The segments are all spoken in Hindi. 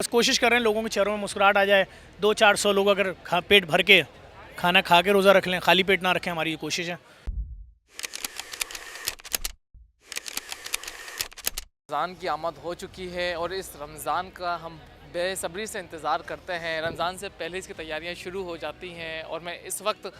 बस कोशिश कर रहे हैं लोगों के चेहरों में मुस्कुराहट आ जाए। 200-400 लोग अगर पेट भर के खाना खा के रोज़ा रख लें, खाली पेट ना रखें, हमारी ये कोशिश है। रमज़ान की आमद हो चुकी है और इस रमज़ान का हम बेसब्री से इंतज़ार करते हैं। रमज़ान से पहले इसकी तैयारियां शुरू हो जाती हैं और मैं इस वक्त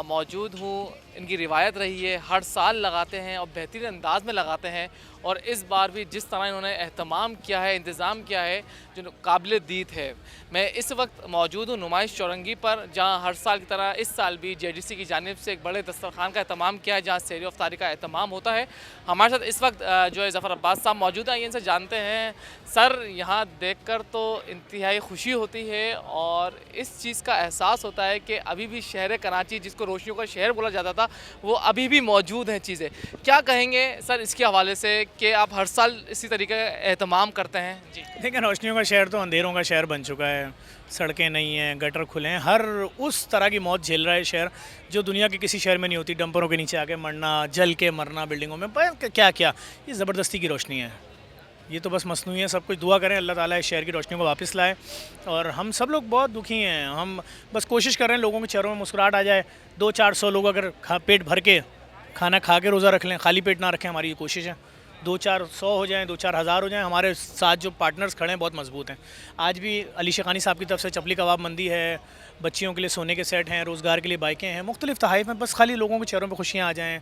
मौजूद हूँ। इनकी रिवायत रही है, हर साल लगाते हैं और बेहतरीन अंदाज में लगाते हैं और इस बार भी जिस तरह इन्होंने एहतमाम किया है, इंतज़ाम किया है, जो काबिल दीद है। मैं इस वक्त मौजूद हूँ नुमाइश चौरंगी पर, जहाँ हर साल की तरह इस साल भी JDC की जानिब से एक बड़े दस्तरखान का एहतमाम किया है, जहाँ सहरी अफ्तारी का एहतमाम होता है। हमारे साथ इस वक्त जो है ज़फ़र अब्बास साहब मौजूद हैं। इनसे जानते हैं। सर, यहाँ देखकर तो इंतहाई खुशी होती है और इस चीज़ का एहसास होता है कि अभी भी शहर कराची, जिसको रोशनियों का शहर बोला जाता था, वो अभी भी मौजूद हैं चीज़ें। क्या कहेंगे सर इसके हवाले से कि आप हर साल इसी तरीके का एहतमाम करते हैं? जी देखिए, रोशनियों का शहर तो अंधेरों का शहर बन चुका है। सड़कें नहीं हैं, गटर खुले हैं, हर उस तरह की मौत झेल रहा है शहर जो दुनिया के किसी शहर में नहीं होती। डंपरों के नीचे आके मरना, जल के मरना बिल्डिंगों में, पर क्या क्या ये ज़बरदस्ती की रोशनी है। ये तो बस मसनूई है। सब कुछ दुआ करें अल्लाह ताला इस शहर की रोशनियों को वापस लाए। और हम सब लोग बहुत दुखी हैं। हम बस कोशिश कर रहे हैं लोगों के चेहरों में मुस्कुराहट आ जाए। 200-400 लोग अगर पेट भर के खाना खा के रोज़ा रख लें, खाली पेट ना रखें, हमारी ये कोशिश है। 2-400 हो जाएँ, 2-4 हज़ार हो जाएँ। हमारे साथ जो पार्टनर्स खड़े हैं बहुत मजबूत हैं। आज भी अली शेखानी साहब की तरफ से चपली कबाब मंदी है, बच्चियों के लिए सोने के सेट हैं, रोज़गार के लिए बाइकें हैं, मुख्तलिफ तहाइफ में। बस खाली लोगों के चेहरों पर खुशियाँ आ जाएँ,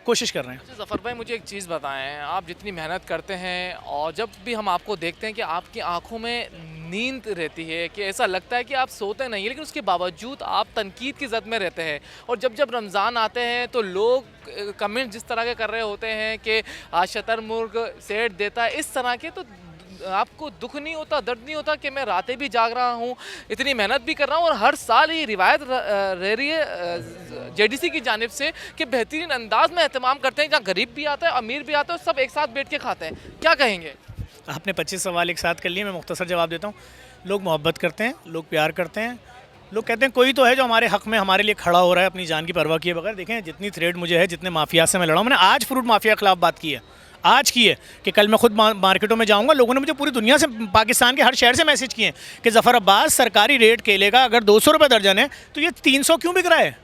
कोशिश कर रहे हैं। अच्छा ज़फ़र भाई, मुझे एक चीज़ बताएं। आप जितनी मेहनत करते हैं और जब भी हम आपको देखते हैं कि आपकी आंखों में नींद रहती है, कि ऐसा लगता है कि आप सोते नहीं, लेकिन उसके बावजूद आप तनकीद की ज़द में रहते हैं। और जब जब रमज़ान आते हैं तो लोग कमेंट जिस तरह के कर रहे होते हैं कि शतरमुर्ग सेठ देता है, इस तरह के, तो आपको दुख नहीं होता, दर्द नहीं होता कि मैं रातें भी जाग रहा हूँ, इतनी मेहनत भी कर रहा हूँ और हर साल ये रिवायत रह रही है JDC की जानिब से कि बेहतरीन अंदाज में एहतमाम करते हैं, जहाँ गरीब भी आता है, अमीर भी आता है और सब एक साथ बैठ के खाते हैं। क्या कहेंगे? आपने 25 सवाल एक साथ कर लिए, मैं मुख्तसर जवाब देता हूँ। लोग मोहब्बत करते हैं, लोग प्यार करते हैं। लोग कहते हैं कोई तो है जो हमारे हक़ में हमारे लिए खड़ा हो रहा है अपनी जान की परवाह किए बगैर। देखें, जितनी थ्रेड मुझे है, जितने माफिया से मैं लड़ा हूँ, मैंने आज फ्रूट माफिया के खिलाफ बात की है, आज की है कि कल मैं खुद मार्केटों में जाऊंगा। लोगों ने मुझे पूरी दुनिया से, पाकिस्तान के हर शहर से मैसेज किए हैं कि ज़फ़र अब्बास, सरकारी रेट केले का अगर 200 रुपये दर्जन है तो ये 300 क्यों बिक रहा है?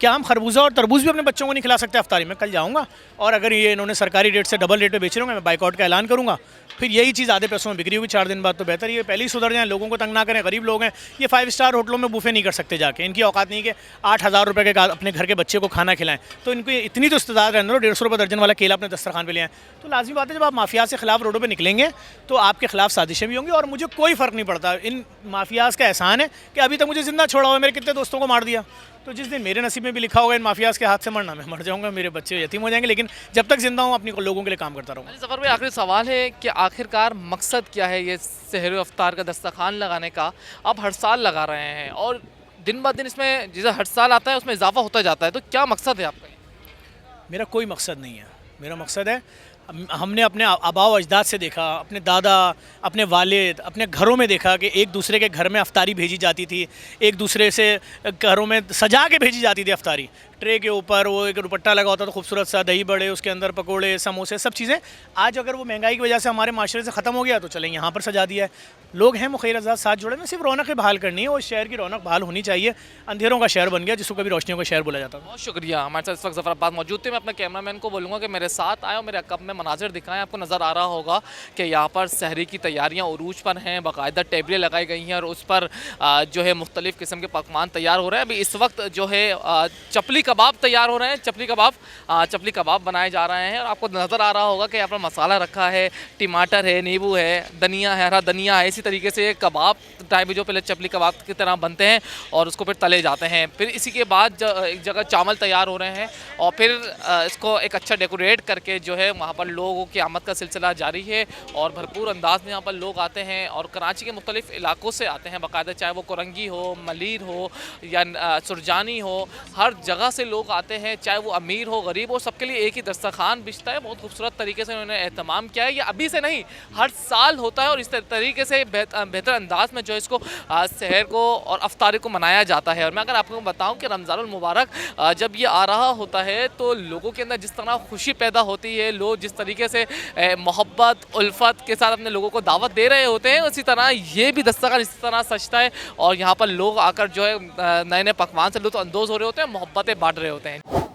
क्या हम खरबूजा और तरबूज भी अपने बच्चों को नहीं खिला सकते अफ्तारी में? कल जाऊंगा और अगर ये इन्होंने सरकारी रेट से डबल रेट पे बेच रहे होंगे, मैं बाइकआउट का ऐलान करूंगा। फिर यही चीज़ आधे पैसों में बिक्री होगी 4 दिन बाद। तो बेहतर ये पहले ही सुधर जाएं, लोगों को तंग ना करें। गरीब लोग हैं, ये 5 स्टार होटलों में बुफे नहीं कर सकते जाके। इनकी औकात नहीं कि 8,000 रुपये के अपने घर के बच्चे को खाना खिलाएं। तो इनको इतनी तो इस्तेदाद रहने दो, 150 रुपये दर्जन वाला केला अपने दस्तरखान पे ले आएँ। तो लाजमी बात है, जब आप माफिया से खिलाफ रोडों पर निकलेंगे तो आपके खिलाफ साजिशें भी होंगी। और मुझे कोई फ़र्क नहीं पड़ता, इन माफियाज़ का एहसान है कि अभी तक मुझे ज़िंदा छोड़ा हुआ है। मेरे कितने दोस्तों को मार दिया। तो जिस दिन मेरे नसीब में भी लिखा होगा इन माफियाज़ के हाथ से मरना, मैं मर जाऊंगा, मेरे बच्चे यतीम हो जाएंगे। लेकिन जब तक जिंदा हूँ अपनी लोगों के लिए काम करता रहूँगा। ज़फ़र भाई, आखिरी सवाल है कि आखिरकार मकसद क्या है ये सहर अफ्तार का दस्तरखान लगाने का? आप हर साल लगा रहे हैं और दिन ब दिन इसमें जैसे हर साल आता है उसमें इजाफा होता जाता है, तो क्या मकसद है आपका? मेरा कोई मकसद नहीं है। मेरा मकसद है, हमने अपने आबाओ अजदाद से देखा, अपने दादा, अपने वालिद, अपने घरों में देखा कि एक दूसरे के घर में अफ्तारी भेजी जाती थी, एक दूसरे से घरों में सजा के भेजी जाती थी अफ्तारी। ट्रे के ऊपर वो एक दुपट्टा लगा होता था खूबसूरत सा, दही बड़े, उसके अंदर पकोड़े, समोसे, सब चीज़ें। आज अगर वो महंगाई की वजह से हमारे माशरे से ख़त्म हो गया तो चलें यहाँ पर सजा दिया है। लोग हैं मुखैर आज़ाद साथ जुड़े में, सिर्फ रौनक बहाल करनी है और शहर की रौनक बहाल होनी चाहिए। अंधेरों का शहर बन गया जिसको कभी रोशनियों का शहर बोला जाता था। बहुत शुक्रिया। हमारे साथ इस वक्त ज़फ़र अब्बास मौजूद थे। मैं अपने कैमरामैन को बोलूँगा कि मेरे साथ आए और मेरे अकब में मनाज़र दिखाएं। आपको नज़र आ रहा होगा कि यहाँ पर सहरी की तैयारियाँ उरूज पर हैं, बाकायदा टेबलें लगाई गई हैं और उस पर जो है मुख्तलिफ़ किस्म के पकवान तैयार हो रहे हैं। अभी इस वक्त जो है चपली कबाब तैयार हो रहे हैं, चपली कबाब बनाए जा रहे हैं। और आपको नज़र आ रहा होगा कि यहाँ पर मसाला रखा है, टमाटर है, नींबू है, धनिया है, हरा धनिया है। इसी तरीके से कबाब टाइप जो पहले चपली कबाब की तरह बनते हैं और उसको फिर तले जाते हैं। फिर इसी के बाद एक जगह चावल तैयार हो रहे हैं और फिर इसको एक अच्छा डेकोरेट करके जो है वहाँ पर लोगों की आमद का सिलसिला जारी है और भरपूर अंदाज में यहाँ पर लोग आते हैं और कराची के मुख्तलिफ़ इलाकों से आते हैं बाकायदा, चाहे वो कोरंगी हो, मलीर हो या सुरजानी हो, हर जगह से लोग आते हैं, चाहे वो अमीर हो गरीब हो, सबके लिए एक ही दस्तरखान बिछता है। बहुत खूबसूरत तरीके से उन्होंने एहतमाम किया है। ये अभी से नहीं, हर साल होता है और इस तरीके से बेहतर अंदाज में जो इसको शहर को और अफ्तारी को मनाया जाता है। और मैं अगर आपको बताऊं कि रमज़ानुल मुबारक जब ये आ रहा होता है तो लोगों के अंदर जिस तरह खुशी पैदा होती है, लोग जिस तरीके से मोहब्बत उल्फत के साथ अपने लोगों को दावत दे रहे होते हैं, उसी तरह ये भी दस्तरखान इसी तरह सजता है और यहाँ पर लोग आकर जो है नए नए पकवान से लुत्फ़ अंदोज़ हो रहे होते हैं, मोहब्बतें बांट रहे होते हैं।